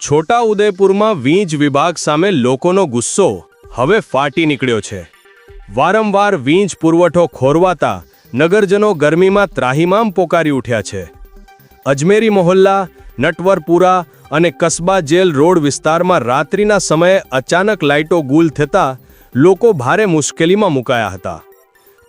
છોટા ઉદેપુરમાં વીજ વિભાગ સામે લોકોનો ગુસ્સો હવે ફાટી નીકળ્યો છે। વારંવાર વીજ પુરવઠો ખોરવાતા નગરજનો ગરમીમાં ત્રાહિમામ પોકારી ઉઠ્યા છે। અજમેરી મોહલ્લા, નટવરપુરા અને કસ્બા જેલ રોડ વિસ્તારમાં રાત્રિના સમયે અચાનક લાઇટો ગુલ થતાં લોકો ભારે મુશ્કેલીમાં મુકાયા હતા।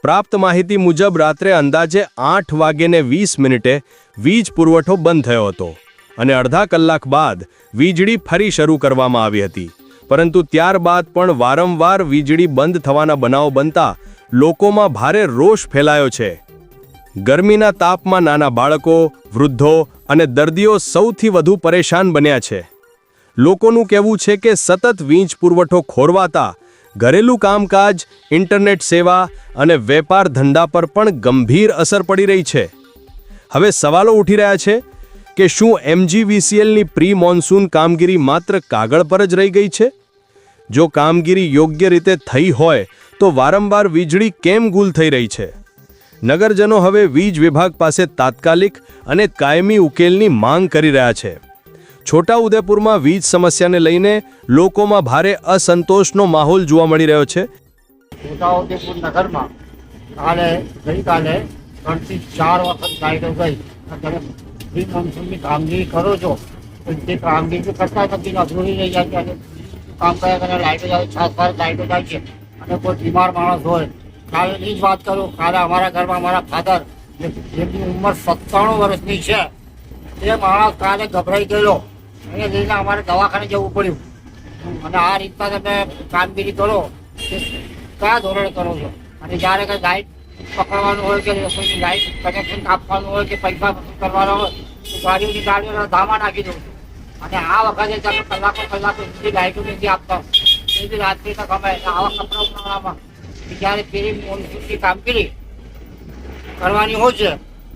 પ્રાપ્ત માહિતી મુજબ રાત્રે અંદાજે 8:20 વીજ પુરવઠો બંધ થયો હતો અને અડધા કલાક બાદ વીજળી ફરી શરૂ કરવામાં આવી હતી, પરંતુ ત્યારબાદ પણ વારંવાર વીજળી બંધ થવાના બનાવો બનતા લોકોમાં ભારે રોષ ફેલાયો છે। ગરમીના તાપમાં નાના બાળકો, વૃદ્ધો અને દર્દીઓ સૌથી વધુ પરેશાન બન્યા છે। લોકોનું કહેવું છે કે સતત વીજ પુરવઠો ખોરવાતા ઘરેલું કામકાજ, ઇન્ટરનેટ સેવા અને વેપાર ધંધા પર પણ ગંભીર અસર પડી રહી છે। હવે સવાલો ઉઠી રહ્યા છે કે શું MGVCLની પ્રી મોન્સૂન કામગીરી માત્ર કાગળ પર જ રહી ગઈ છે? જો કામગીરી યોગ્ય રીતે થઈ હોય તો વારંવાર વીજળી કેમ ગુલ થઈ રહી છે? નગરજનો હવે વીજ વિભાગ પાસે તાત્કાલિક અને કાયમી ઉકેલની માંગ કરી રહ્યા છે। છોટા ઉદેપુરમાં વીજ સમસ્યાને લઈને લોકોમાં ભારે અસંતોષનો માહોલ જોવા મળી રહ્યો છે। છોટા ઉદેપુર નગરમાં ગઈકાલે 3 થી 4 વખત લાઈટો ગઈ। તમે પ્રી મોન્સૂનની કામગીરી કરો છો તો તે કામગીરી કરતા નથી, અધૂરી રહી જાય છે। કામ કર્યા કરે લાઈટો જાય, 6 લાઈટો જાય છે અને કોઈ બીમાર માણસ હોય, કાલની જ વાત કરું, કાલે અમારા ઘરમાં અમારા ફાધર જેમની ઉંમર 97 વર્ષની છે, તે માણસ કાલે ગભરાઈ ગયેલો અને લઈને અમારે દવાખાને જવું પડ્યું। અને આ રીતના તમે કામગીરી કરો તે કયા ધોરણે કરો છો? અને જ્યારે કંઈ લાઇટ પકડવાનું હોય કે રસોઈની લાઇટ કનેક્શન આપવાનું હોય કે પૈસા વસૂલ કરવાના હોય તો ગાડીઓના ધામા નાખી દઉં છું। અને આ વખતે તમે કલાકો સુધી લાઇટો નથી આપતા, એ બી રાત્રિના ગમે આવા કપડા ઉનાળામાં જ્યારે પેલી મોન્સૂનની કામગીરી કરવાની હોય છે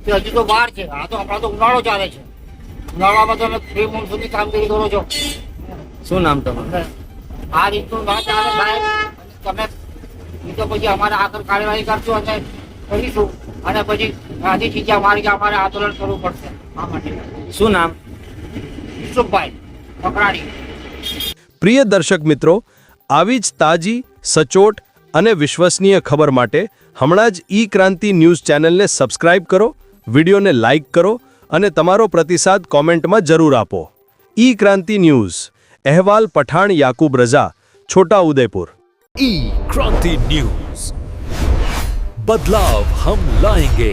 તે હજુ તો વાર છે। આ તો હમણાં તો ઉનાળો ચાલે છે, ઉનાળામાં તમે પ્રી મોન્સૂનની કામગીરી કરો છો। શું નામ તમારું? આ રીતનું ના ચાલે સાહેબ, તમે એ તો પછી અમારે આગળ કાર્યવાહી કરશું અને કરીશું અને પછી ગાંધીજી અમારે આંદોલન કરવું પડશે। આ માટે શું નામ? યુસુફભાઈ પકરાણી। પ્રિય દર્શક મિત્રો, આવી જ તાજી, સચોટ અને વિશ્વસનીય ખબર માટે હમણાં જ ઈ ક્રાંતિ ન્યૂઝ ચેનલને સબસ્ક્રાઇબ કરો, વિડીયોને લાઇક કરો અને તમારો પ્રતિસાદ કોમેન્ટમાં જરૂર આપો। ઈ ક્રાંતિ ન્યૂઝ, અહેવાલ પઠાણ યાકુબ રઝા, છોટા ઉદેપુર। ई क्रांति न्यूज, बदलाव हम लाएंगे।